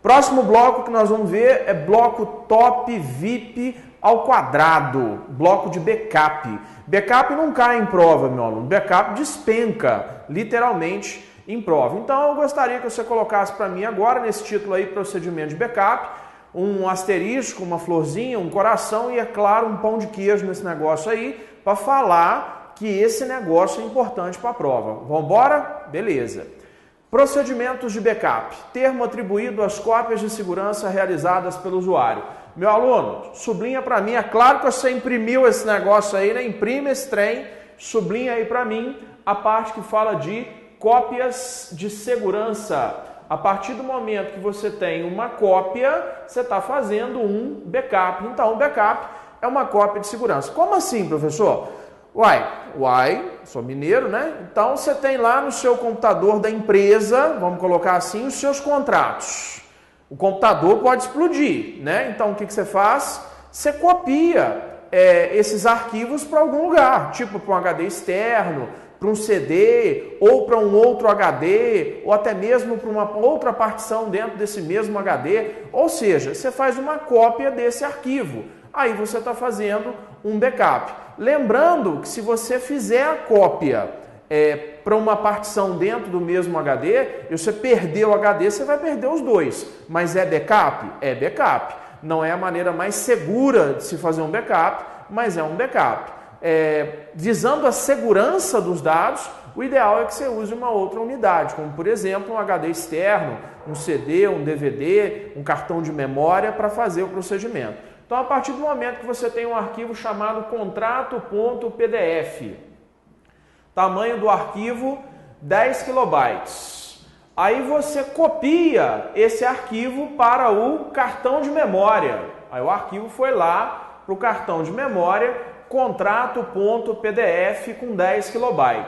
Próximo bloco que nós vamos ver é bloco top VIP ao quadrado, bloco de backup. Backup não cai em prova, meu aluno, backup despenca, literalmente, em prova. Então eu gostaria que você colocasse para mim agora, nesse título aí, procedimento de backup, um asterisco, uma florzinha, um coração e, é claro, um pão de queijo nesse negócio aí, para falar que esse negócio é importante para a prova. Vamos embora? Beleza. Procedimentos de backup. Termo atribuído às cópias de segurança realizadas pelo usuário. Meu aluno, sublinha para mim. É claro que você imprimiu esse negócio aí, né? Imprime esse trem, sublinha aí para mim a parte que fala de cópias de segurança. A partir do momento que você tem uma cópia, você está fazendo um backup. Então, o backup é uma cópia de segurança. Como assim, professor? Uai, sou mineiro, né? Então você tem lá no seu computador da empresa, vamos colocar assim, os seus contratos. O computador pode explodir, né? Então o que você faz? Você copia esses arquivos para algum lugar, tipo para um HD externo, para um CD, ou para um outro HD, ou até mesmo para uma outra partição dentro desse mesmo HD. Ou seja, você faz uma cópia desse arquivo. Aí você está fazendo um backup. Lembrando que se você fizer a cópia para uma partição dentro do mesmo HD, e você perder o HD, você vai perder os dois. Mas é backup? É backup. Não é a maneira mais segura de se fazer um backup, mas é um backup. Visando a segurança dos dados, o ideal é que você use uma outra unidade, como por exemplo um HD externo, um CD, um DVD, um cartão de memória para fazer o procedimento. Então, a partir do momento que você tem um arquivo chamado contrato.pdf, tamanho do arquivo 10 KB. Aí você copia esse arquivo para o cartão de memória. Aí o arquivo foi lá para o cartão de memória, contrato.pdf com 10 KB.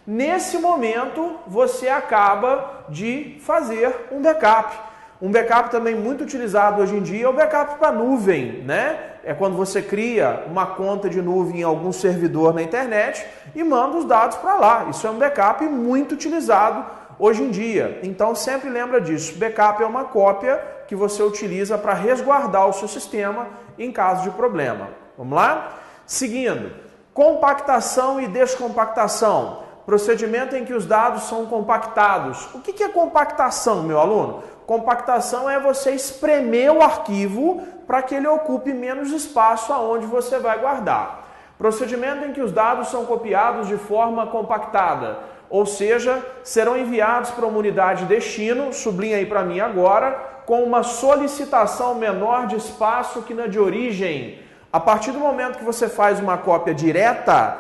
Nesse momento, você acaba de fazer um backup. Um backup também muito utilizado hoje em dia é o backup para nuvem, né? É quando você cria uma conta de nuvem em algum servidor na internet e manda os dados para lá. Isso é um backup muito utilizado hoje em dia. Então sempre lembra disso. Backup é uma cópia que você utiliza para resguardar o seu sistema em caso de problema. Vamos lá? Seguindo, compactação e descompactação. Procedimento em que os dados são compactados. O que é compactação, meu aluno? Compactação é você espremer o arquivo para que ele ocupe menos espaço aonde você vai guardar. Procedimento em que os dados são copiados de forma compactada, ou seja, serão enviados para uma unidade destino, sublinha aí para mim agora, com uma solicitação menor de espaço que na de origem. A partir do momento que você faz uma cópia direta,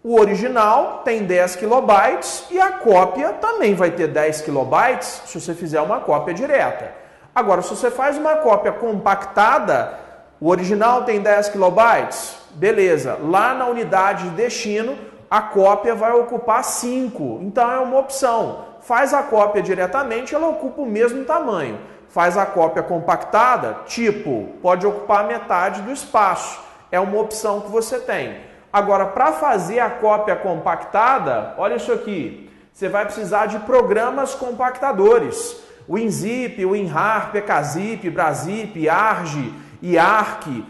o original tem 10 KB e a cópia também vai ter 10 KB se você fizer uma cópia direta. Agora, se você faz uma cópia compactada, o original tem 10 KB, beleza. Lá na unidade de destino, a cópia vai ocupar 5. Então é uma opção. Faz a cópia diretamente, ela ocupa o mesmo tamanho. Faz a cópia compactada, tipo, pode ocupar metade do espaço. É uma opção que você tem. Agora, para fazer a cópia compactada, olha isso aqui, você vai precisar de programas compactadores. O WinZip, o WinRAR, PKZip, Brazip, Arg, IARC,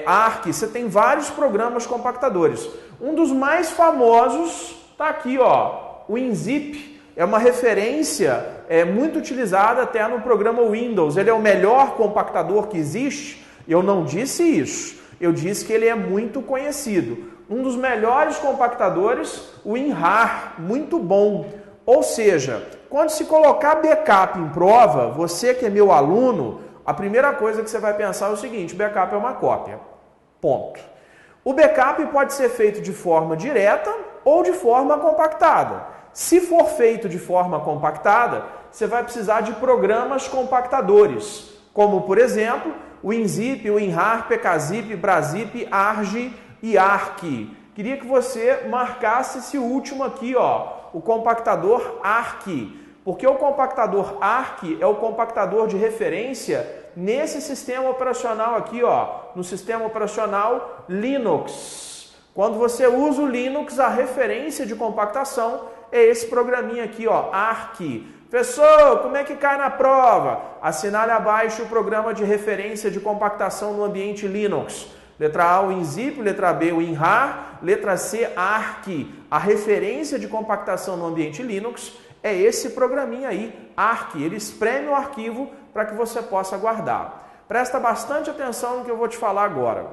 ARC, você tem vários programas compactadores. Um dos mais famosos está aqui, ó, o WinZip. É uma referência muito utilizada até no programa Windows. Ele é o melhor compactador que existe? Eu não disse isso. Eu disse que ele é muito conhecido. Um dos melhores compactadores, o WinRAR, muito bom. Ou seja, quando se colocar backup em prova, você que é meu aluno, a primeira coisa que você vai pensar é o seguinte: backup é uma cópia. Ponto. O backup pode ser feito de forma direta ou de forma compactada. Se for feito de forma compactada, você vai precisar de programas compactadores, como, por exemplo, o WinZip, o WinRAR, PKZip, Brazip, Arg e ARC. Queria que você marcasse esse último aqui, ó, o compactador ARC, porque o compactador ARC é o compactador de referência nesse sistema operacional aqui, ó, no sistema operacional Linux. Quando você usa o Linux, a referência de compactação é esse programinha aqui, ó, ARC. Professor, como é que cai na prova? Assinale abaixo o programa de referência de compactação no ambiente Linux. Letra A, o WinZip, letra B, o WinRAR, letra C, ARC. A referência de compactação no ambiente Linux é esse programinha aí, ARC. Ele espreme o arquivo para que você possa guardar. Presta bastante atenção no que eu vou te falar agora.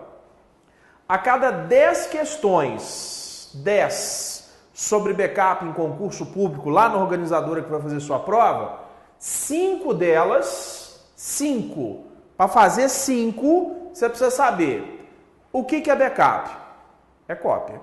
A cada 10 questões, 10 sobre backup em concurso público, lá na organizadora que vai fazer sua prova, 5 delas, 5, para fazer 5, você precisa saber o que é backup. É cópia.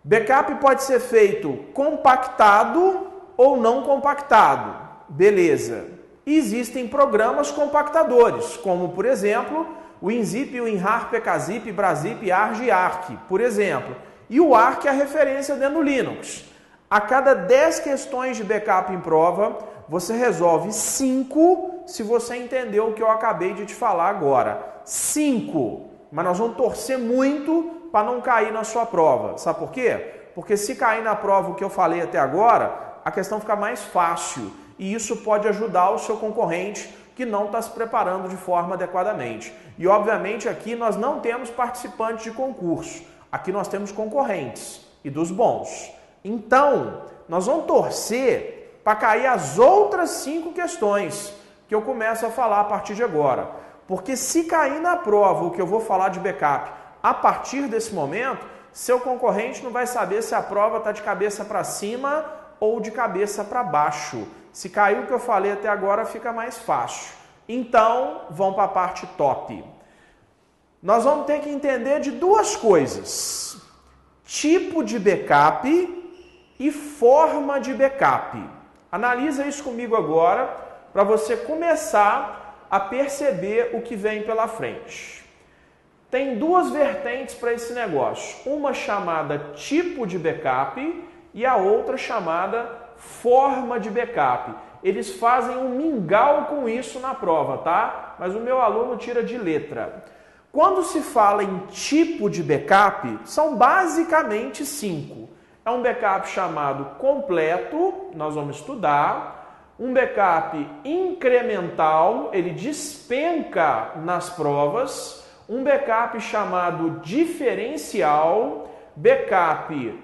Backup pode ser feito compactado ou não compactado. Beleza. Existem programas compactadores, como, por exemplo, o WinZip, o WinRAR, PKZip, Brazip, ARG e ARC, por exemplo. E o ARC é a referência dentro do Linux. A cada 10 questões de backup em prova, você resolve 5 se você entendeu o que eu acabei de te falar agora. 5. Mas nós vamos torcer muito para não cair na sua prova. Sabe por quê? Porque se cair na prova o que eu falei até agora, a questão fica mais fácil. E isso pode ajudar o seu concorrente que não está se preparando de forma adequadamente. E obviamente aqui nós não temos participantes de concurso. Aqui nós temos concorrentes e dos bons. Então, nós vamos torcer para cair as outras 5 questões que eu começo a falar a partir de agora. Porque se cair na prova o que eu vou falar de backup a partir desse momento, seu concorrente não vai saber se a prova está de cabeça para cima ou de cabeça para baixo. Se cair o que eu falei até agora, fica mais fácil. Então, vamos para a parte top. Nós vamos ter que entender de 2 coisas. Tipo de backup e forma de backup. Analisa isso comigo agora para você começar a perceber o que vem pela frente. Tem 2 vertentes para esse negócio. Uma chamada tipo de backup e a outra chamada forma de backup. Eles fazem um mingau com isso na prova, tá? Mas o meu aluno tira de letra. Quando se fala em tipo de backup, são basicamente 5. É um backup chamado completo, nós vamos estudar. Um backup incremental, ele despenca nas provas. Um backup chamado diferencial, backup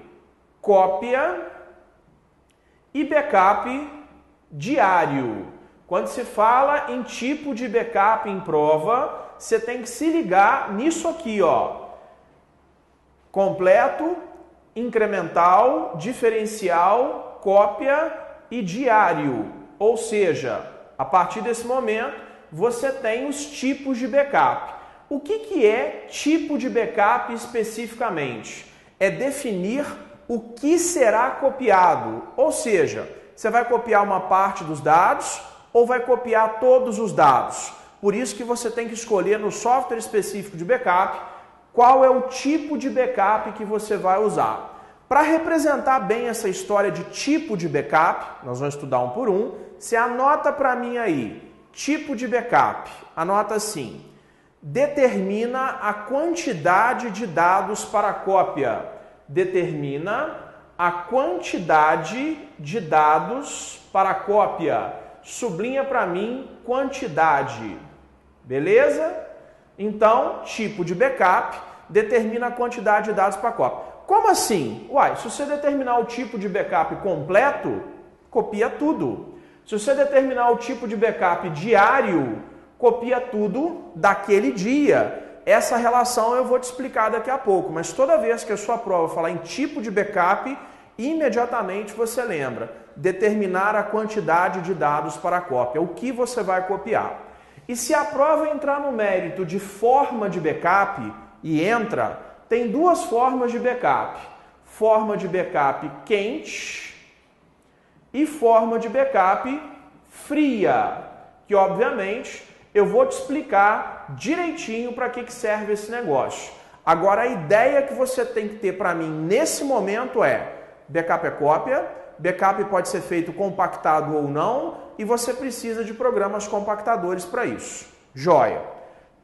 cópia e backup diário. Quando se fala em tipo de backup em prova, você tem que se ligar nisso aqui, ó. Completo, incremental, diferencial, cópia e diário. Ou seja, a partir desse momento, você tem os tipos de backup. O que é tipo de backup especificamente? É definir o que será copiado. Ou seja, você vai copiar uma parte dos dados ou vai copiar todos os dados. Por isso que você tem que escolher no software específico de backup qual é o tipo de backup que você vai usar. Para representar bem essa história de tipo de backup, nós vamos estudar um por um, você anota para mim aí, tipo de backup, anota assim, determina a quantidade de dados para cópia, determina a quantidade de dados para cópia, sublinha para mim quantidade, beleza? Então, tipo de backup determina a quantidade de dados para cópia. Como assim? Uai, se você determinar o tipo de backup completo, copia tudo. Se você determinar o tipo de backup diário, copia tudo daquele dia. Essa relação eu vou te explicar daqui a pouco, mas toda vez que a sua prova falar em tipo de backup, imediatamente você lembra, determinar a quantidade de dados para a cópia, o que você vai copiar. E se a prova entrar no mérito de forma de backup, e entra, tem 2 formas de backup. Forma de backup quente e forma de backup fria, que obviamente eu vou te explicar direitinho para que serve esse negócio. Agora a ideia que você tem que ter para mim nesse momento é, backup é cópia, backup pode ser feito compactado ou não, e você precisa de programas compactadores para isso. Joia!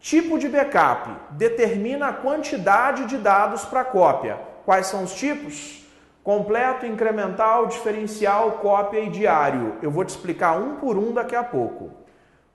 Tipo de backup determina a quantidade de dados para cópia. Quais são os tipos? completo, incremental, diferencial, cópia e diário. Eu vou te explicar um por um daqui a pouco.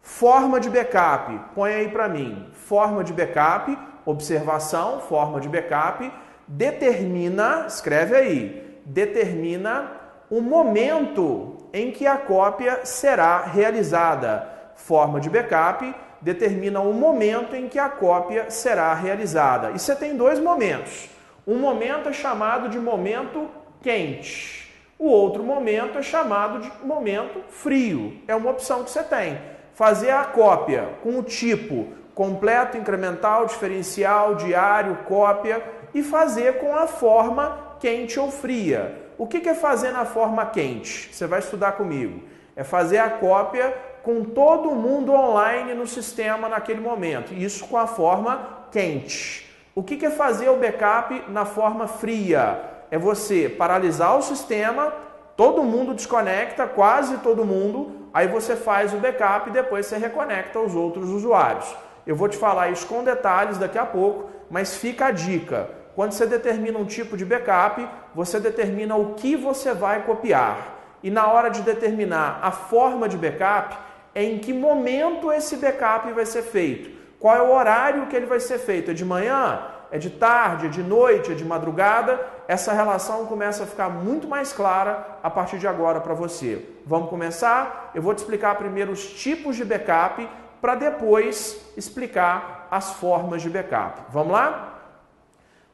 Forma de backup, põe aí para mim. Forma de backup, observação, forma de backup, determina, escreve aí, determina o momento em que a cópia será realizada. Forma de backup determina o momento em que a cópia será realizada. E você tem dois momentos. Um momento é chamado de momento quente. O outro momento é chamado de momento frio. É uma opção que você tem. Fazer a cópia com o tipo completo, incremental, diferencial, diário, cópia e fazer com a forma quente ou fria. O que é fazer na forma quente? Você vai estudar comigo. É fazer a cópia com todo mundo online no sistema naquele momento. Isso com a forma quente. O que é fazer o backup na forma fria? É você paralisar o sistema, todo mundo desconecta, quase todo mundo, aí você faz o backup e depois você reconecta os outros usuários. Eu vou te falar isso com detalhes daqui a pouco, mas fica a dica. Quando você determina um tipo de backup, você determina o que você vai copiar. E na hora de determinar a forma de backup, é em que momento esse backup vai ser feito. Qual é o horário que ele vai ser feito? É de manhã? É de tarde? É de noite? É de madrugada? Essa relação começa a ficar muito mais clara a partir de agora para você. Vamos começar? Eu vou te explicar primeiro os tipos de backup para depois explicar as formas de backup. Vamos lá?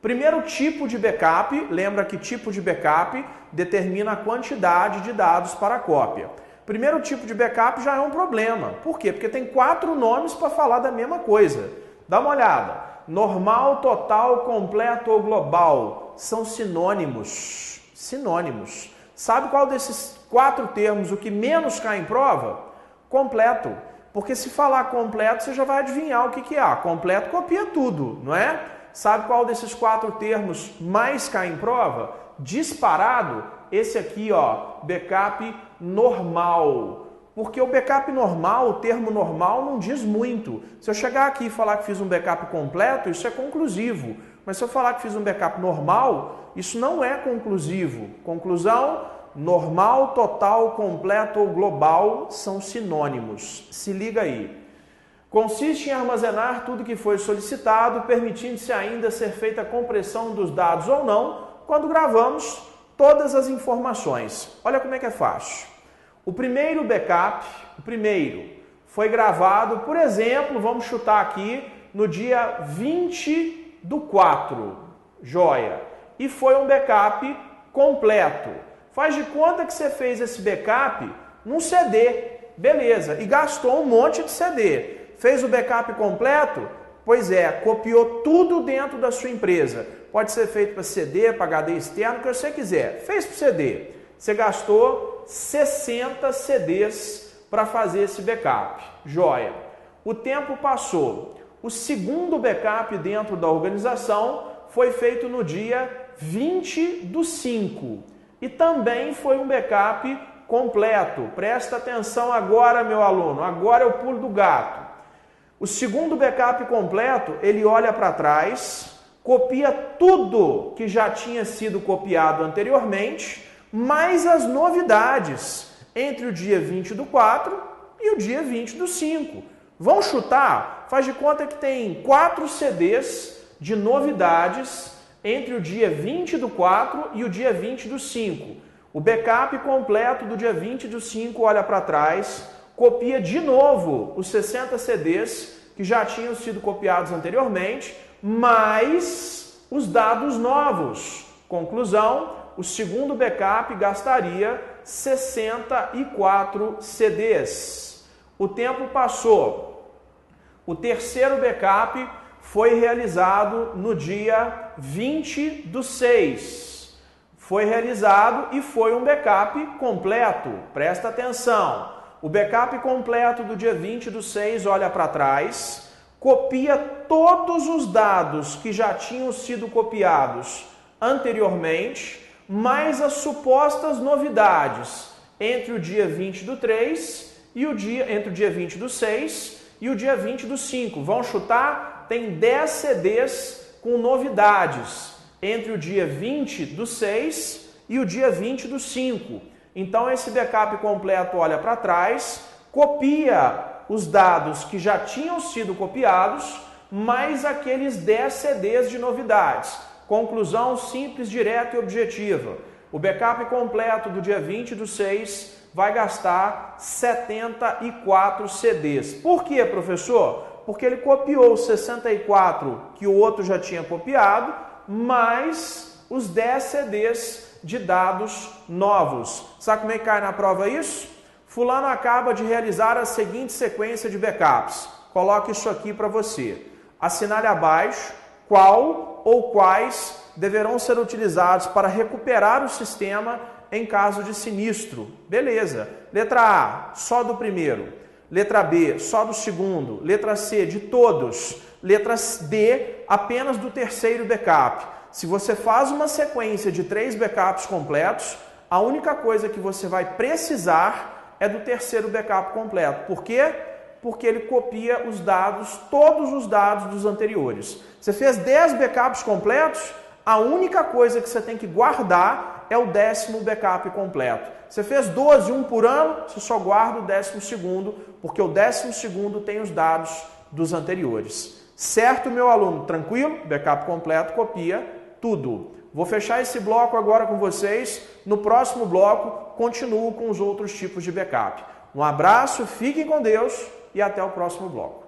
Primeiro tipo de backup, lembra que tipo de backup determina a quantidade de dados para a cópia. Primeiro tipo de backup já é um problema. Por quê? Porque tem 4 nomes para falar da mesma coisa. Dá uma olhada. Normal, total, completo ou global. São sinônimos. Sinônimos. Sabe qual desses 4 termos o que menos cai em prova? Completo. Porque se falar completo, você já vai adivinhar o que é. Completo copia tudo, não é? Sabe qual desses 4 termos mais cai em prova? Disparado, esse aqui, ó, backup normal. Porque o backup normal, o termo normal, não diz muito. Se eu chegar aqui e falar que fiz um backup completo, isso é conclusivo. Mas se eu falar que fiz um backup normal, isso não é conclusivo. Conclusão, normal, total, completo ou global são sinônimos. Se liga aí. Consiste em armazenar tudo que foi solicitado, permitindo-se ainda ser feita a compressão dos dados ou não, quando gravamos todas as informações. Olha como é que é fácil. O primeiro backup, foi gravado, por exemplo, vamos chutar aqui, no dia 20/4, joia. E foi um backup completo. Faz de conta que você fez esse backup num CD, beleza, e gastou um monte de CD. Fez o backup completo? Pois é, copiou tudo dentro da sua empresa. Pode ser feito para CD, para HD externo, o que você quiser. Fez para CD. Você gastou 60 CDs para fazer esse backup. Joia. O tempo passou. O segundo backup dentro da organização foi feito no dia 20/5. E também foi um backup completo. Presta atenção agora, meu aluno. Agora é o pulo do gato. O segundo backup completo, ele olha para trás, copia tudo que já tinha sido copiado anteriormente, mais as novidades entre o dia 20/4 e o dia 20/5. Vão chutar? Faz de conta que tem 4 CDs de novidades entre o dia 20/4 e o dia 20/5. O backup completo do dia 20/5 olha para trás, copia de novo os 60 CDs que já tinham sido copiados anteriormente, mais os dados novos. Conclusão, o segundo backup gastaria 64 CDs. O tempo passou. O terceiro backup foi realizado no dia 20/6. Foi realizado e foi um backup completo. Presta atenção. O backup completo do dia 20/6 olha para trás, copia todos os dados que já tinham sido copiados anteriormente, mais as supostas novidades entre o dia 20/3 e entre o dia 20/6 e o dia 20/5. Vão chutar? Tem 10 CDs com novidades entre o dia 20/6 e o dia 20 do 5. Então esse backup completo olha para trás, copia os dados que já tinham sido copiados, mais aqueles 10 CDs de novidades. Conclusão simples, direta e objetiva. O backup completo do dia 20 do 6 vai gastar 74 CDs. Por quê, professor? Porque ele copiou os 64 que o outro já tinha copiado, mais os 10 CDs de dados novos. Sabe como é que cai na prova isso? Fulano acaba de realizar a seguinte sequência de backups. Coloque isso aqui para você. Assinale abaixo qual ou quais deverão ser utilizados para recuperar o sistema em caso de sinistro. Beleza. Letra A, só do primeiro. Letra B, só do segundo. Letra C, de todos. Letra D, apenas do terceiro backup. Se você faz uma sequência de 3 backups completos, a única coisa que você vai precisar é do terceiro backup completo. Por quê? Porque ele copia os dados, todos os dados dos anteriores. Você fez 10 backups completos, a única coisa que você tem que guardar é o 10º backup completo. Você fez 12, um por ano, você só guarda o 12º, porque o 12º tem os dados dos anteriores. Certo, meu aluno? Tranquilo? Backup completo, copia tudo. Vou fechar esse bloco agora com vocês. No próximo bloco, continuo com os outros tipos de backup. Um abraço, fiquem com Deus e até o próximo bloco.